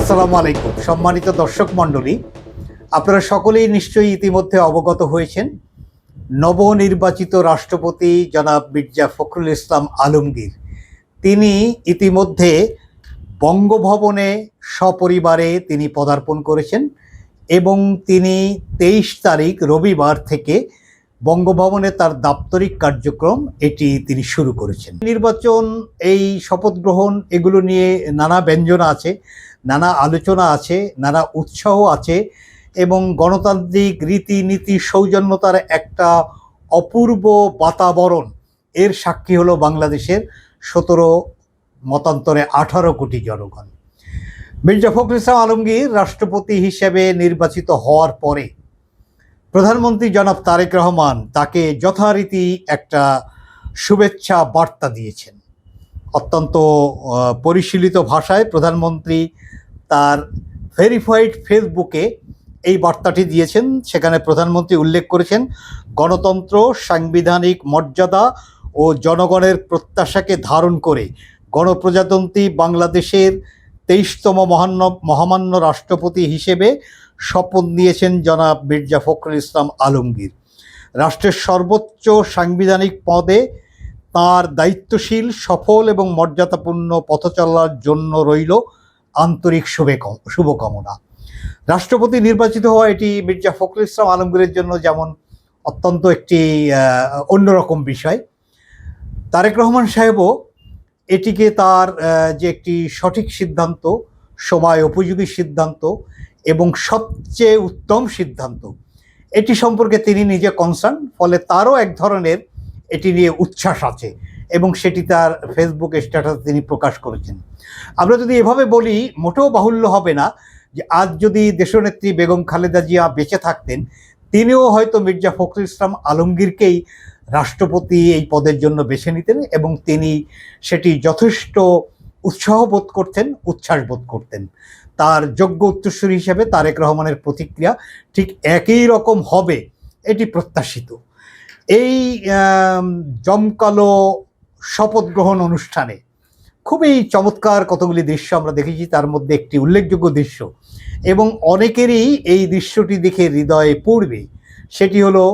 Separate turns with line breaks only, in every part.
আসসালামু আলাইকুম সম্মানিত দর্শক মণ্ডলী, আপনারা সকলেই নিশ্চয়ই ইতিমধ্যে অবগত হয়েছেন নবনির্বাচিত রাষ্ট্রপতি জনাব মির্জা ফখরুল ইসলাম আলমগীর তিনি ইতিমধ্যে বঙ্গভবনে সপরিবারে তিনি পদার্পণ করেছেন এবং তিনি 23 তারিখ রবিবার থেকে বঙ্গভবনে তার দাপ্তরিক কার্যক্রম এটি তিনি শুরু করেছেন। নির্বাচন, এই শপথ গ্রহণ, এগুলো নিয়ে নানা ব্যঞ্জনা আছে, নানা আলোচনা আছে, নানা উৎসাহ আছে এবং গণতান্ত্রিক রীতিনীতি সৌজন্যতার একটা অপূর্ব বাতাবরণ এর সাক্ষী হলো বাংলাদেশের 17 মতান্তরে 18 কোটি জনগণ। মির্জা ফখরুল ইসলাম আলমগীর রাষ্ট্রপতি হিসেবে নির্বাচিত হওয়ার পরে প্রধানমন্ত্রী জনাব তারেক রহমান তাকে যথারীতি একটা শুভেচ্ছা বার্তা দিয়েছেন। অত্যন্ত পরিশীলিত ভাষায় প্রধানমন্ত্রী তার ভেরিফাইড ফেসবুকে এই বার্তাটি দিয়েছেন। সেখানে প্রধানমন্ত্রী উল্লেখ করেছেন, গণতন্ত্র, সাংবিধানিক মর্যাদা ও জনগণের প্রত্যাশাকে ধারণ করে গণপ্রজাতন্ত্রী বাংলাদেশের 23তম মহামান্য রাষ্ট্রপতি হিসেবে শপথ নিয়েছেন জনাব মির্জা ফখরুল ইসলাম আলমগীর। রাষ্ট্রের সর্বোচ্চ সাংবিধানিক পদে তার দায়িত্বশীল, সফল এবং মর্যাদাপূর্ণ পথ চলার জন্য রইল আন্তরিক শুভকামনা। রাষ্ট্রপতি নির্বাচিত হওয়া এটি মির্জা ফখরুল ইসলাম আলমগীরের জন্য যেমন অত্যন্ত একটি অন্যরকম বিষয়, তারেক রহমান সাহেবও এটিকে তার যে একটি সঠিক সিদ্ধান্ত, সময় উপযোগী সিদ্ধান্ত এবং সবচেয়ে উত্তম সিদ্ধান্ত, এটি সম্পর্কে তিনি নিজে কনসার্ন, ফলে তারও এক ধরনের এটি নিয়ে উচ্ছ্বাস আছে এবং সেটি তার ফেসবুক স্ট্যাটাস তিনি প্রকাশ করেছেন। আমরা যদি এভাবে বলি, মোটেও বাহুল্য হবে না যে আজ যদি দেশনেত্রী বেগম খালেদা জিয়া বেঁচে থাকতেন, তিনিও হয়তো মির্জা ফখরুল ইসলাম আলমগীরকেই রাষ্ট্রপতি এই পদের জন্য বেছে নিতেন এবং তিনি সেটি যথেষ্ট উৎসাহ বোধ করতেন, উচ্ছ্বাস বোধ করতেন। তার যোগ্য উত্তরসূরি হিসেবে তারেক রহমানের প্রতিক্রিয়া ঠিক একই রকম হবে এটি প্রত্যাশিত। এই জমকালো শপথ গ্রহণ অনুষ্ঠানে খুবই চমৎকার কতগুলি দৃশ্য আমরা দেখেছি, তার মধ্যে একটি উল্লেখযোগ্য দৃশ্য এবং অনেকেরই এই দৃশ্যটি দেখে হৃদয়ে পড়বে, সেটি হলো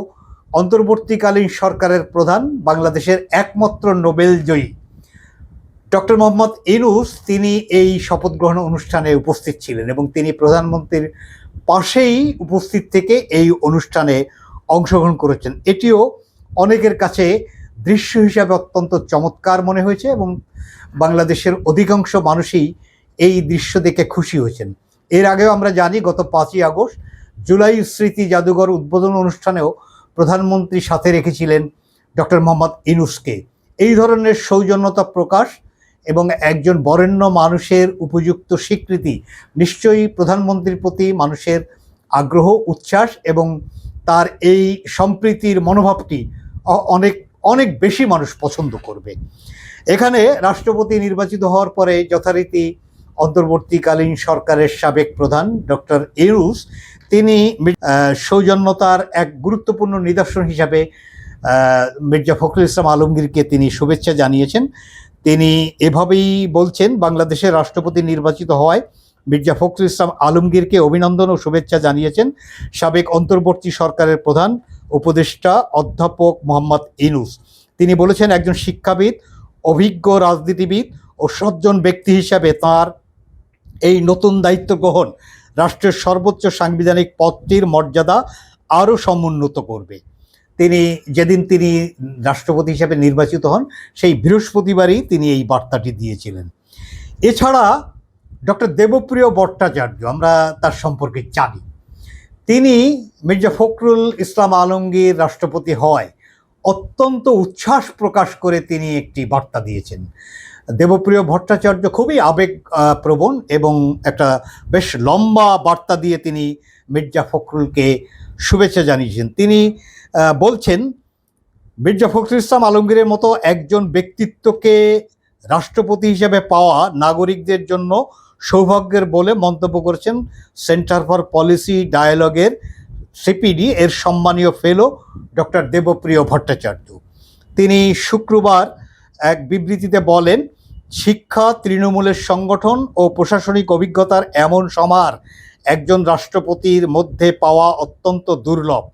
অন্তর্বর্তীকালীন সরকারের প্রধান, বাংলাদেশের একমাত্র নোবেল জয়ী ডক্টর মোহাম্মদ ইউনূস, তিনি এই শপথ গ্রহণ অনুষ্ঠানে উপস্থিত ছিলেন এবং তিনি প্রধানমন্ত্রীর পাশেই উপস্থিত থেকে এই অনুষ্ঠানে অংশগ্রহণ করেছেন। এটিও অনেকের কাছে দৃশ্য হিসাবে অত্যন্ত চমৎকার মনে হয়েছে এবং বাংলাদেশের অধিকাংশ মানুষই এই দৃশ্য দেখে খুশি হয়েছেন। এর আগেও আমরা জানি, গত 5ই আগস্ট জুলাই স্মৃতি জাদুঘর উদ্বোধন অনুষ্ঠানেও প্রধানমন্ত্রী সাথে রেখেছিলেন ডক্টর মোহাম্মদ ইউনূসকে। এই ধরনের সৌজন্যতা প্রকাশ এবং একজন বরেণ্য মানুষের উপযুক্ত স্বীকৃতি নিশ্চয়ই প্রধানমন্ত্রীর প্রতি মানুষের আগ্রহ, উচ্ছ্বাস এবং তার এই সম্প্রীতির মনোভাবটি অনেক অনেক বেশি মানুষ পছন্দ করবে। এখানে রাষ্ট্রপতি নির্বাচিত হওয়ার পরে যথারীতি অন্তর্বর্তীকালীন সরকারের সাবেক প্রধান ডক্টর ইউনূস তিনি সৌজন্যতার এক গুরুত্বপূর্ণ নিদর্শন হিসাবে মির্জা ফখরুল ইসলাম আলমগীরকে তিনি শুভেচ্ছা জানিয়েছেন। তিনি এভাবেই বলছেন, বাংলাদেশের রাষ্ট্রপতি নির্বাচিত হওয়ায় মির্জা ফখরুল ইসলাম আলমগীরকে অভিনন্দন ও শুভেচ্ছা জানিয়েছেন সাবেক অন্তর্বর্তী সরকারের প্রধান উপদেষ্টা অধ্যাপক মোহাম্মদ ইউনূস। তিনি বলেছেন, একজন শিক্ষাবিদ, অভিজ্ঞ রাজনীতিবিদ ও সজ্জন ব্যক্তি হিসাবে তার এই নতুন দায়িত্ব গ্রহণ রাষ্ট্রের সর্বোচ্চ সাংবিধানিক পদটির মর্যাদা আরও সমুন্নত করবে। যেদিন তিনি রাষ্ট্রপতি হিসেবে নির্বাচিত হন সেই বৃহস্পতিবারই তিনি এই বার্তাটি দিয়েছিলেন। এছাড়া ডক্টর দেবপ্রিয় ভট্টাচার্য, আমরা তার সম্পর্কে জানি, তিনি মির্জা ফখরুল ইসলাম আলমগীর রাষ্ট্রপতি হওয়ায় অত্যন্ত উচ্ছ্বাস প্রকাশ করে তিনি একটি বার্তা দিয়েছেন। দেবপ্রিয় ভট্টাচার্য খুবই আবেগপ্রবণ এবং একটা বেশ লম্বা বার্তা দিয়ে তিনি মির্জা ফখরুলকে শুভেচ্ছা জানিয়েছেন। তিনি বলছেন, মির্জা ফখরুল ইসলাম আলমগীরের মতো একজন ব্যক্তিত্বকে রাষ্ট্রপতি হিসেবে পাওয়া নাগরিকদের জন্য সৌভাগ্যের বলে মন্তব্য করেছেন সেন্টার ফর পলিসি ডায়ালগের সিপিডি এর সম্মানীয় ফেলো ডক্টর দেবপ্রিয় ভট্টাচার্য। তিনি শুক্রবার এক বিবৃতিতে বলেন, শিক্ষা, তৃণমূলের সংগঠন ও প্রশাসনিক অভিজ্ঞতার এমন সমার একজন রাষ্ট্রপতির মধ্যে পাওয়া অত্যন্ত দুর্লভ।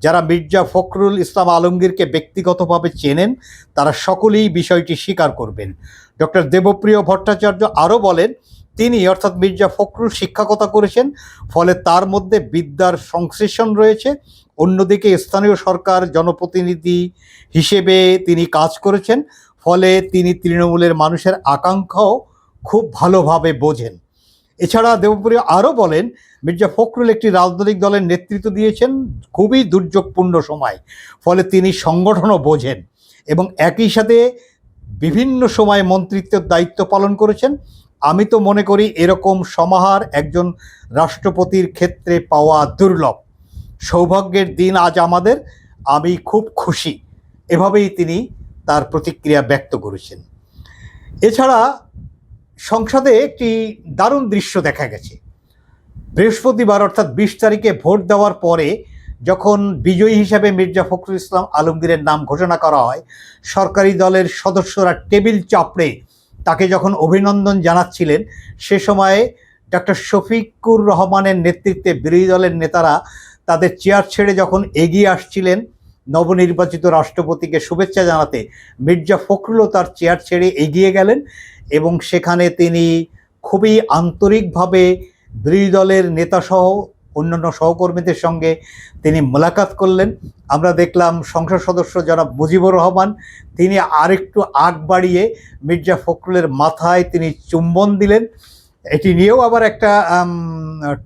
যারা মির্জা ফখরুল ইসলাম আলমগীরকে ব্যক্তিগতভাবে চেনেন তারা সকলেই বিষয়টি স্বীকার করবেন। ডক্টর দেবপ্রিয় ভট্টাচার্য আরও বলেন, তিনি অর্থাৎ মির্জা ফখরুল শিক্ষকতা করেছেন, ফলে তার মধ্যে বিদ্যার সংশ্লেষণ রয়েছে। অন্যদিকে স্থানীয় সরকার জনপ্রতিনিধি হিসেবে তিনি কাজ করেছেন, ফলে তিনি তৃণমূলের মানুষের আকাঙ্ক্ষাও খুব ভালোভাবে বোঝেন। এছাড়া দেবপ্রিয় আরও বলেন, মির্জা ফখরুল একটি রাজনৈতিক দলের নেতৃত্ব দিয়েছেন খুবই দুর্যোগপূর্ণ সময়, ফলে তিনি সংগঠনও বোঝেন এবং একই সাথে বিভিন্ন সময় মন্ত্রিত্বের দায়িত্ব পালন করেছেন। আমি তো মনে করি এরকম সমাহার একজন রাষ্ট্রপতির ক্ষেত্রে পাওয়া দুর্লভ। সৌভাগ্যের দিন আজ আমাদের, আমি খুব খুশি। এভাবেই তিনি তার প্রতিক্রিয়া ব্যক্ত করেছেন। এছাড়া সংসদে একটি দারুণ দৃশ্য দেখা গেছে। বৃহস্পতিবার অর্থাৎ 20 তারিখে ভোট দেওয়ার পরে যখন বিজয়ী হিসাবে মির্জা ফখরুল ইসলাম আলমগীরের নাম ঘোষণা করা হয়, সরকারি দলের সদস্যরা টেবিল চাপড়ে তাকে যখন অভিনন্দন জানাচ্ছিলেন, সে সময়ে ডক্টর শফিকুর রহমানের নেতৃত্বে বিরোধী দলের নেতারা তাদের চেয়ার ছেড়ে যখন এগিয়ে আসছিলেন নবনির্বাচিত রাষ্ট্রপতিকে শুভেচ্ছা জানাতে, মির্জা ফখরুলও তার চেয়ার ছেড়ে এগিয়ে গেলেন এবং সেখানে তিনি খুবই আন্তরিকভাবে বিরোধী দলের নেতাসহ অন্যান্য সহকর্মীদের সঙ্গে তিনি মোলাকাত করলেন। আমরা দেখলাম সংসদ সদস্য জনাব মুজিবুর রহমান, তিনি আরেকটু আগ বাড়িয়ে মির্জা ফখরুলের মাথায় তিনি চুম্বন দিলেন। এটি নিয়েও আবার একটা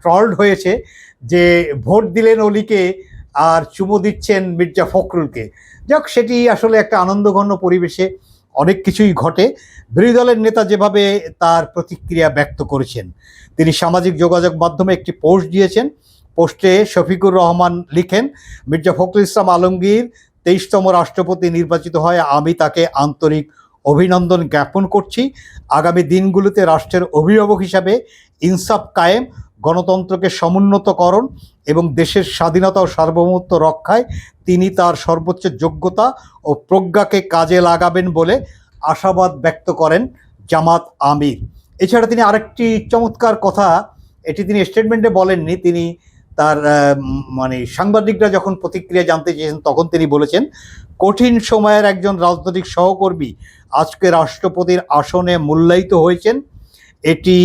ট্রলড হয়েছে যে ভোট দিলেন অলিকে আর চুমু দিচ্ছেন মির্জা ফখরুলকে। যাক, সেটি আসলে একটা আনন্দঘন পরিবেশে অনেক কিছুই ঘটে। বিরোধী দলের নেতা যেভাবে তার প্রতিক্রিয়া ব্যক্ত করেছেন, তিনি সামাজিক যোগাযোগ মাধ্যমে একটি পোস্ট দিয়েছেন। পোস্টে শফিকুর রহমান লিখেন, মির্জা ফখরুল ইসলাম আলমগীর 23তম রাষ্ট্রপতি নির্বাচিত হয়, আমি তাকে আন্তরিক অভিনন্দন জ্ঞাপন করছি। আগামী দিনগুলোতে রাষ্ট্রের অভিভাবক হিসাবে ইনসাফ কায়েম, গণতন্ত্রকে সমুন্নতকরণ এবং দেশের স্বাধীনতা ও সার্বভৌমত্ব রক্ষায় তিনি তার সর্বোচ্চ যোগ্যতা ও প্রজ্ঞাকে কাজে লাগাবেন বলে আশাবাদ ব্যক্ত করেন জামাত আমির। এছাড়া তিনি আরেকটি চমৎকার কথা, এটি তিনি স্টেটমেন্টে বলেননি, তিনি তার সাংবাদিকরা যখন প্রতিক্রিয়া জানতে চেয়েছেন তখন তিনি বলেছেন, কঠিন সময়ের একজন রাজনৈতিক সহকর্মী আজকে রাষ্ট্রপতির আসনে মূল্যায়িত হয়েছেন, এটি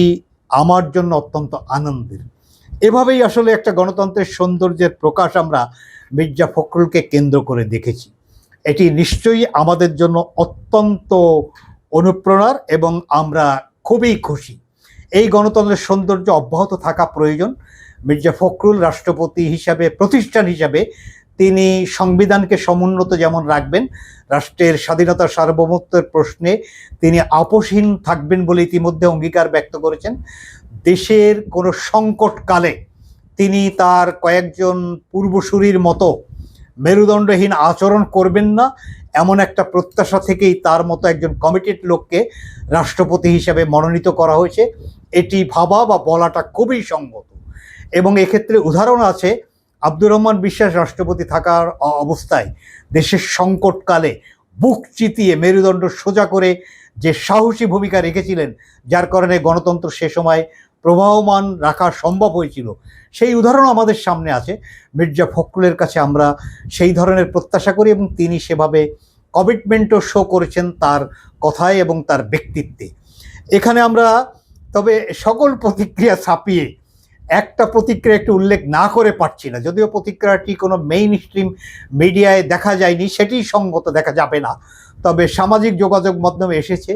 আমার জন্য অত্যন্ত আনন্দের। এভাবেই আসলে একটা গণতন্ত্রের সৌন্দর্যের প্রকাশ আমরা মির্জা ফখরুলকে কেন্দ্র করে দেখেছি। এটি নিশ্চয়ই আমাদের জন্য অত্যন্ত অনুপ্রেরণার এবং আমরা খুবই খুশি। এই গণতন্ত্রের সৌন্দর্য অব্যাহত থাকা প্রয়োজন। মির্জা ফখরুল রাষ্ট্রপতি হিসাবে, প্রতিষ্ঠান হিসাবে তিনি সংবিধানকে সমুন্নত যেমন রাখবেন, রাষ্ট্রের স্বাধীনতা সার্বভৌমত্বের প্রশ্নে তিনি আপোষহীন থাকবেন বলে ইতিমধ্যে অঙ্গীকার ব্যক্ত করেছেন। দেশের কোনো সংকটকালে তিনি তার কয়েকজন পূর্বসূরির মতো মেরুদণ্ডহীন আচরণ করবেন না, এমন একটা প্রত্যাশা থেকেই তার মতো একজন কমিটেড লোককে রাষ্ট্রপতি হিসেবে মনোনীত করা হয়েছে। এটি ভাবা বা বলাটা খুবই সঙ্গত এবং এক্ষেত্রে উদাহরণ আছে। আব্দুর রহমান বিশ্বাস রাষ্ট্রপতি থাকার অবস্থায় দেশের সংকটকালে বুক চিতিয়ে মেরুদণ্ড সোজা করে যে সাহসী ভূমিকা রেখেছিলেন, যার কারণে গণতন্ত্র সে সময় প্রবাহমান রাখা সম্ভব হয়েছিল, সেই উদাহরণ আমাদের সামনে আছে। মির্জা ফখরুলের কাছে আমরা সেই ধরনের প্রত্যাশা করি এবং তিনি সেভাবে কমিটমেন্টও শো করেছেন তার কথায় এবং তার ব্যক্তিত্বে। এখানে আমরা তবে সকল প্রতিক্রিয়া ছাপিয়ে একটা প্রতিক্রিয়া একটু উল্লেখ না করে পারছি না, যদিও প্রতিক্রিয়াটি কোনো মেইন স্ট্রিম মিডিয়ায় দেখা যায়নি, সেটি সঙ্গত দেখা যাবে না, তবে সামাজিক যোগাযোগ মাধ্যমে এসেছে।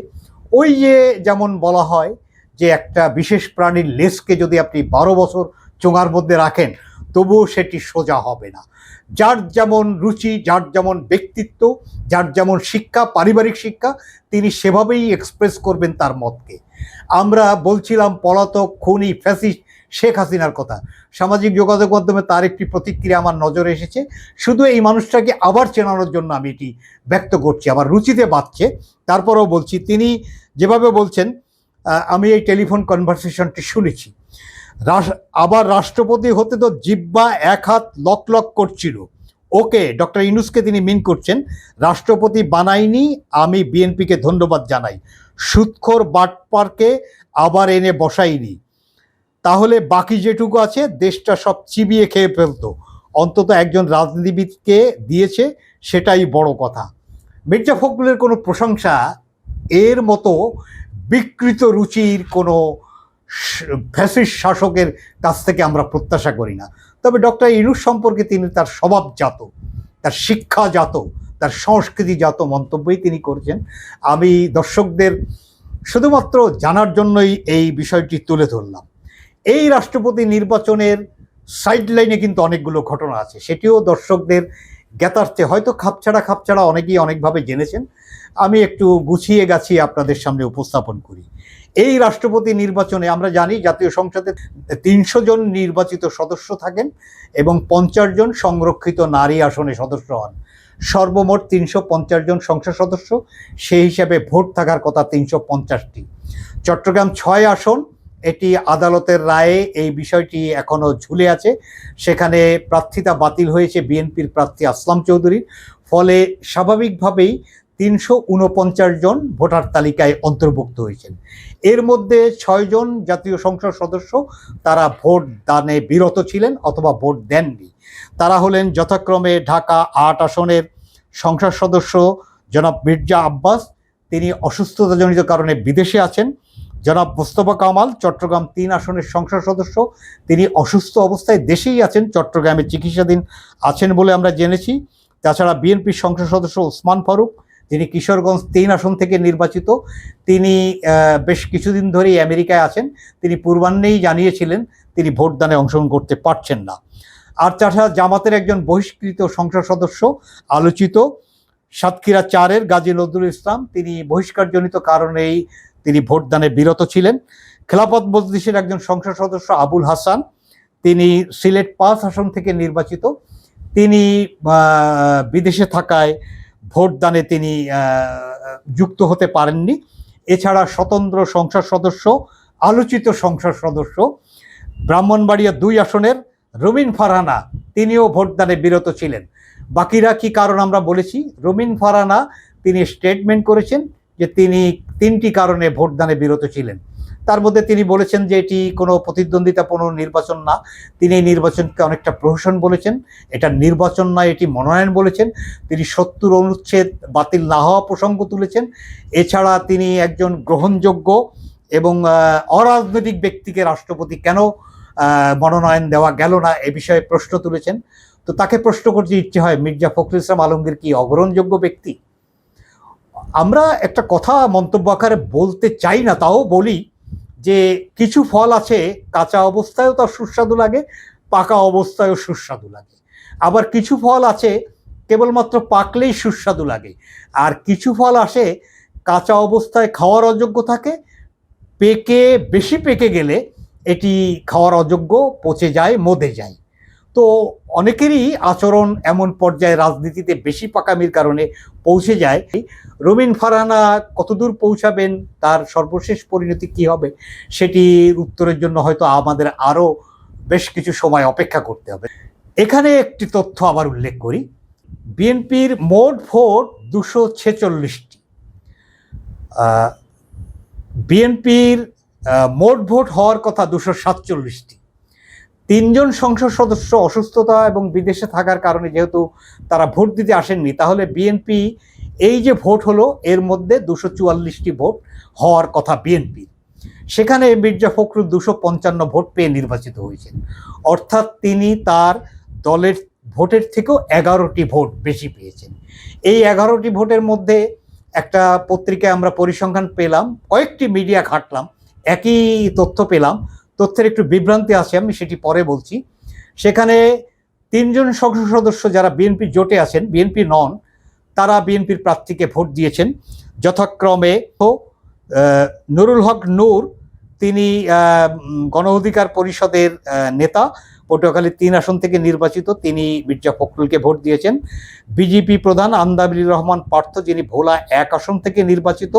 ওই যে যেমন বলা হয় যে একটা বিশেষ প্রাণীর লেজকে যদি আপনি 12 বছর চোঙার মধ্যে রাখেন তবুও সেটি সোজা হবে না। যার যেমন রুচি, যার যেমন ব্যক্তিত্ব, যার যেমন শিক্ষা, পারিবারিক শিক্ষা, তিনি সেভাবেই এক্সপ্রেস করবেন তার মতকে। আমরা বলছিলাম পলাতক খুনি ফ্যাসিস্ট শেখ হাসিনার কথা, সামাজিক যোগাযোগ মাধ্যমে তার একটি প্রতিক্রিয়া আমার নজরে এসেছে। শুধু এই মানুষটাকে আবার চেনানোর জন্য আমি এটি ব্যক্ত করছি, আমার রুচিতে বাঁচছে, তারপরেও বলছি। তিনি যেভাবে বলছেন, আমি এই টেলিফোন কনভারসেশনটি শুনেছি, আবার রাষ্ট্রপতি হতে তো জিহ্বা এক হাত লক লক করছিল, ওকে, ডক্টর ইউনূসকে তিনি মিন করছেন, রাষ্ট্রপতি বানাইনি, আমি বিএনপিকে ধন্যবাদ জানাই, সুদখোর বাটপারকে আবার এনে বসাইনি, তাহলে বাকি যেটুকু আছে দেশটা সব চিবিয়ে খেয়ে ফেলতো, অন্তত একজন রাজনীতিবিদকে দিয়েছে, সেটাই বড় কথা। মির্জা ফখরুলের কোনো প্রশংসা এর মতো বিকৃত রুচির কোনো ফ্যাসিস্ট শাসকের কাছ থেকে আমরা প্রত্যাশা করি না। তবে ডক্টর ইউনূস সম্পর্কে তিনি তার স্বভাবজাত, তার শিক্ষাজাত, তার সংস্কৃতিজাত মন্তব্যই তিনি করেছেন। আমি দর্শকদের শুধুমাত্র জানার জন্যই এই বিষয়টি তুলে ধরলাম। এই রাষ্ট্রপতি নির্বাচনের সাইডলাইনে কিন্তু অনেকগুলো ঘটনা আছে, সেটিও দর্শকদের জ্ঞাতার্থে হয়তো খাপছাড়া অনেকেই অনেকভাবে জেনেছেন। আমি একটু গুছিয়ে গাছিয়ে আপনাদের সামনে উপস্থাপন করি। এই রাষ্ট্রপতি নির্বাচনে আমরা জানি জাতীয় সংসদে ৩০০ জন নির্বাচিত সদস্য থাকেন এবং ৫০ জন সংরক্ষিত নারী আসনে সদস্য হন। সর্বমোট ৩৫০ জন সংসদ সদস্য, সেই হিসাবে ভোট থাকার কথা ৩৫০টি। চট্টগ্রাম ৬ আসন, এটি আদালতের রায়ে এই বিষয়টি এখনও ঝুলে আছে। সেখানে প্রার্থিতা বাতিল হয়েছে বিএনপির প্রার্থী আসলাম চৌধুরীর, ফলে স্বাভাবিকভাবেই ৩৪৯ জন ভোটার তালিকায় অন্তর্ভুক্ত হয়েছেন। এর মধ্যে ৬ জন জাতীয় সংসদ সদস্য তারা ভোট দানে বিরত ছিলেন অথবা ভোট দেননি। তারা হলেন যথাক্রমে ঢাকা ৮ আসনের সংসদ সদস্য জনাব মির্জা আব্বাস, তিনি অসুস্থতাজনিত কারণে বিদেশে আছেন। জনাব মোস্তফা কামাল চট্টগ্রাম ৩ আসনের সংসদ সদস্য, তিনি অসুস্থ অবস্থায় দেশেই আছেন, চট্টগ্রামে চিকিৎসাধীন আছেন বলে আমরা জেনেছি। তাছাড়া বিএনপির সংসদ সদস্য ওসমান ফারুক, যিনি কিশোরগঞ্জ ৩ আসন থেকে নির্বাচিত, তিনি বেশ কিছুদিন ধরেই আমেরিকায় আছেন। তিনি পূর্বাহ্নেই জানিয়েছিলেন তিনি ভোটদানে অংশগ্রহণ করতে পারছেন না। আর তাছাড়া জামাতের একজন বহিষ্কৃত সংসদ সদস্য আলোচিত সাতক্ষীরা ৪-এর গাজী নজরুল ইসলাম, তিনি বহিষ্কারজনিত কারণেই তিনি ভোটদানে বিরত ছিলেন। খেলাফত মজলিসের একজন সংসদ সদস্য আবুল হাসান, তিনি সিলেট ৫ আসন থেকে নির্বাচিত, তিনি বিদেশে থাকায় ভোটদানে তিনি যুক্ত হতে পারেননি। এছাড়া স্বতন্ত্র সংসদ সদস্য, আলোচিত সংসদ সদস্য ব্রাহ্মণবাড়িয়া ২ আসনের রুমিন ফারহানা, তিনিও ভোটদানে বিরত ছিলেন। বাকিরা কি কারণ আমরা বলেছি। রুমিন ফারহানা তিনি স্টেটমেন্ট করেছেন যে তিনি ৩টি কারণে ভোটদানে বিরত ছিলেন। তার মধ্যে তিনি বলেছেন যে এটি কোনো প্রতিদ্বন্দ্বিতাপূর্ণ নির্বাচন না, তিনি এই নির্বাচনকে অনেকটা প্রহসন বলেছেন, এটা নির্বাচন নয় এটি মনোনয়ন বলেছেন। তিনি ৭০ অনুচ্ছেদ বাতিল না হওয়া প্রসঙ্গ তুলেছেন। এছাড়া তিনি একজন গ্রহণযোগ্য এবং অরাজনৈতিক ব্যক্তিকে রাষ্ট্রপতি কেন মনোনয়ন দেওয়া গেল না এ বিষয়ে প্রশ্ন তুলেছেন। তো তাকে প্রশ্ন করতে ইচ্ছে হয়, মির্জা ফখরুল ইসলাম আলমগীর কি অগ্রহণযোগ্য ব্যক্তি? আমরা একটা কথা মন্তব্য আকারে বলতে চাই না, তাও বলি যে কিছু ফল আছে কাঁচা অবস্থায়ও তার সুস্বাদু লাগে, পাকা অবস্থায়ও সুস্বাদু লাগে। আবার কিছু ফল আছে কেবলমাত্র পাকলেই সুস্বাদু লাগে, আর কিছু ফল আসে কাঁচা অবস্থায় খাওয়ার অযোগ্য থাকে, বেশি পেকে গেলে এটি খাওয়ার অযোগ্য, পচে যায়, মদে যায়। তো অনেকেরই আচরণ এমন পর্যায়ে রাজনীতিতে বেশি পাকামির কারণে পৌঁছে যায়। রুমিন ফারহানা কতদূর পৌঁছাবেন, তার সর্বশেষ পরিণতি কি হবে, সেটির উত্তরের জন্য হয়তো আমাদের আরও বেশ কিছু সময় অপেক্ষা করতে হবে। এখানে একটি তথ্য আবার উল্লেখ করি, বিএনপির মোট ভোট ২৪৬টি, বিএনপির মোট ভোট হওয়ার কথা ২৪৭টি। ৩ জন সংসদ সদস্য অসুস্থতা এবং বিদেশে থাকার কারণে যেহেতু তারা ভোট দিতে আসেননি, তাহলে বিএনপি এই যে ভোট হলো এর মধ্যে ২৪৪টি ভোট হওয়ার কথা বিএনপির, সেখানে মির্জা ফখরুল ২৫৫ ভোট পেয়ে নির্বাচিত হয়েছেন। অর্থাৎ তিনি তার দলের ভোটের থেকেও ১১টি ভোট বেশি পেয়েছেন। এই ১১টি ভোটের মধ্যে একটা পত্রিকায় আমরা পরিসংখ্যান পেলাম, কয়েকটি মিডিয়া ঘাটলাম, একই তথ্য পেলাম, তথ্যের একটু বিভ্রান্তি আছে, আমি সেটি পরে বলছি। সেখানে ৩ জন সংসদ সদস্য যারা বিএনপি জোটে আছেন, বিএনপি নন, তারা বিএনপির প্রার্থীকে ভোট দিয়েছেন। যথাক্রমে নুরুল হক নূর, তিনি গণ অধিকার পরিষদের নেতা, পটুয়াখালী ৩ আসন থেকে নির্বাচিত, তিনি মির্জা ফখরুলকে ভোট দিয়েছেন। বিজেপি প্রধান আন্দাবির রহমান পার্থ, যিনি ভোলা ১ আসন থেকে নির্বাচিত,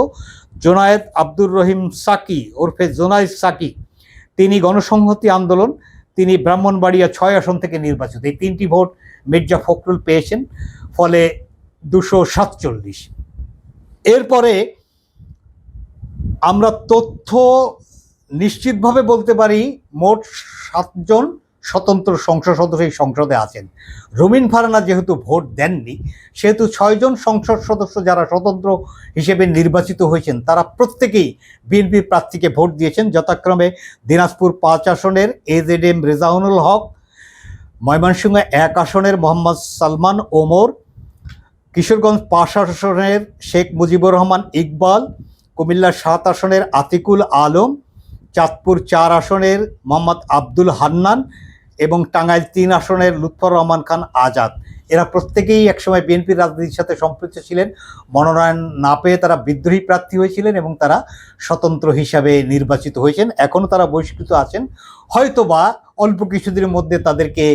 জোনায়েদ আব্দুর রহিম সাকি ওরফে জোনায়েদ সাকি, তিনি গণসংহতি আন্দোলন, তিনি ব্রাহ্মণবাড়িয়া ৬ আসন থেকে নির্বাচিত। এই ৩টি ভোট মির্জা ফখরুল পেয়েছেন, ফলে 247। এরপরে আমরা তথ্য নিশ্চিতভাবে বলতে পারি মোট 7 জন স্বতন্ত্র সংসদ সদস্য এই সংসদে আছেন। রুমিন ফারহানা যেহেতু ভোট দেননি, সেহেতু 6 জন সংসদ সদস্য যারা স্বতন্ত্র হিসেবে নির্বাচিত হয়েছেন তারা প্রত্যেকেই বিএনপি প্রার্থীকে ভোট দিয়েছেন। যথাক্রমে দিনাজপুর 5 আসনের AZM রেজাউনুল হক, ময়মনসিংহ 1 আসনের মোহাম্মদ সালমান ওমর, কিশোরগঞ্জ 5 আসনের শেখ মুজিবুর রহমান ইকবাল, কুমিল্লা 7 আসনের আতিকুল আলম, চাঁদপুর 4 আসনের মোহাম্মদ আব্দুল হান্নান এবং টাঙ্গাইল 3 আসনের লুৎফর রহমান খান আজাদ। এরা প্রত্যেকেই একসময় বিএনপির রাজনীতির সাথে সম্পৃক্ত ছিলেন। মনোনয়ন না পেয়ে তারা বিদ্রোহী প্রার্থী হয়েছিলেন এবং তারা স্বতন্ত্র হিসাবে নির্বাচিত হয়েছেন। এখনও তারা বহিষ্কৃত আছেন। হয়তোবা অল্প কিছুদিনের মধ্যে তাদেরকে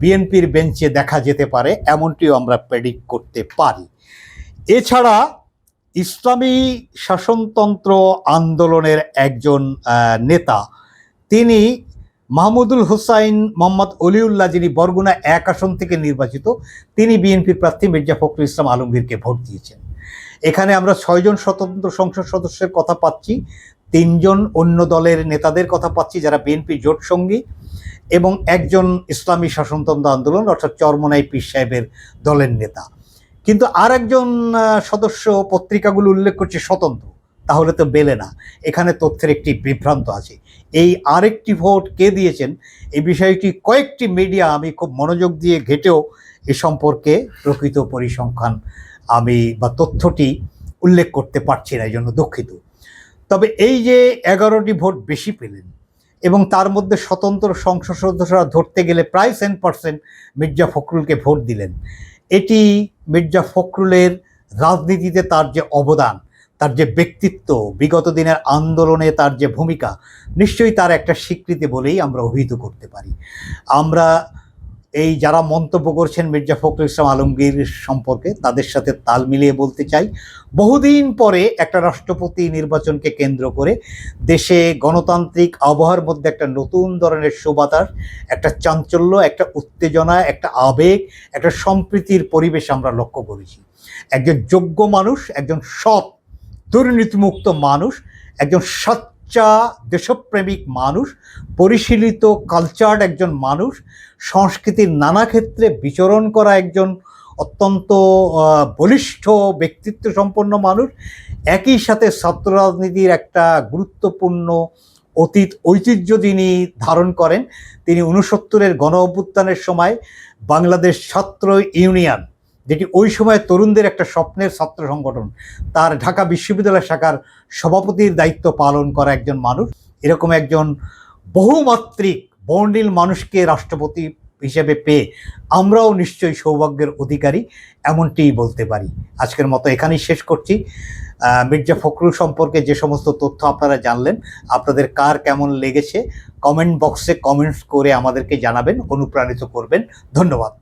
বিএনপির বেঞ্চে দেখা যেতে পারে, এমনটিও আমরা প্রেডিক্ট করতে পারি। এছাড়া ইসলামী শাসনতন্ত্র আন্দোলনের একজন নেতা, তিনি মাহমুদুল হোসাইন মোহাম্মদ অলিউল্লাহ, যিনি বরগুনা 1 আসন থেকে নির্বাচিত, তিনি বিএনপির প্রার্থী মির্জা ফখরুল ইসলাম আলমগীরকে ভোট দিয়েছেন। এখানে আমরা 6 জন স্বতন্ত্র সংসদ সদস্যের কথা পাচ্ছি, 3 জন অন্য দলের নেতাদের কথা পাচ্ছি যারা বিএনপি জোট সঙ্গী, এবং একজন ইসলামী শাসনতন্ত্র আন্দোলন অর্থাৎ চরমোনাই পীর সাহেবের দলের নেতা। কিন্তু আর একজন সদস্য পত্রিকাগুলো উল্লেখ করছে স্বতন্ত্র, তাহলে তো বেলে না। এখানে তথ্যের একটি বিভ্রান্ত আছে। এই আরেকটি ভোট কে দিয়েছেন এই বিষয়টি কয়েকটি মিডিয়া আমি খুব মনোযোগ দিয়ে ঘেটেও এ সম্পর্কে প্রকৃত পরিসংখ্যান বা তথ্যটি উল্লেখ করতে পারছি না, এই জন্য দুঃখিত। তবে এই যে 11টি ভোট বেশি পেলেন এবং তার মধ্যে স্বতন্ত্র সংসদ সদস্যরা ধরতে গেলে প্রায় 10% মির্জা ফখরুলকে ভোট দিলেন, এটি মির্জা ফখরুলের রাজনীতিতে তার যে অবদান, তার যে ব্যক্তিত্ব, বিগত দিনের আন্দোলনে তার যে ভূমিকা, নিশ্চয়ই তার একটা স্বীকৃতি বলেই আমরা অভিহিত করতে পারি। আমরা এই যারা মন্তব্য করছেন মির্জা ফখরুল ইসলাম আলমগীর সম্পর্কে, তাদের সাথে তাল মিলিয়ে বলতে চাই, বহুদিন পরে একটা রাষ্ট্রপতি নির্বাচনকে কেন্দ্র করে দেশে গণতান্ত্রিক আবহাওয়ার মধ্যে একটা নতুন ধরনের সুবাতাস, একটা চাঞ্চল্য, একটা উত্তেজনা, একটা আবেগ, একটা সম্প্রীতির পরিবেশ আমরা লক্ষ্য করেছি। একজন যোগ্য মানুষ, একজন সৎ দুর্নীতিমুক্ত মানুষ, একজন সচ্চা দেশপ্রেমিক মানুষ, পরিশীলিত কালচার্ড একজন মানুষ, সংস্কৃতির নানা ক্ষেত্রে বিচরণ করা একজন অত্যন্ত বলিষ্ঠ ব্যক্তিত্ব সম্পন্ন মানুষ, একই সাথে ছাত্র রাজনীতির একটা গুরুত্বপূর্ণ অতীত ঐতিহ্য যিনি ধারণ করেন। তিনি 69-এর গণ অভ্যুত্থানের সময় বাংলাদেশ ছাত্র ইউনিয়ন, যেটি ওই সময় তরুণদের একটা স্বপ্নের ছাত্র সংগঠন, তার ঢাকা বিশ্ববিদ্যালয় শাখার সভাপতির দায়িত্ব পালন করা একজন মানুষ। এরকম একজন বহুমাত্রিক বর্ণিল মানুষকে রাষ্ট্রপতি হিসেবে পেয়ে আমরাও নিশ্চয়ই সৌভাগ্যের অধিকারী, এমনটিই বলতে পারি। আজকের মতো এখানেই শেষ করছি। মির্জা ফখরুল সম্পর্কে যে সমস্ত তথ্য আপনারা জানলেন, আপনাদের কার কেমন লেগেছে কমেন্ট বক্সে কমেন্টস করে আমাদেরকে জানাবেন, অনুপ্রাণিত করবেন। ধন্যবাদ।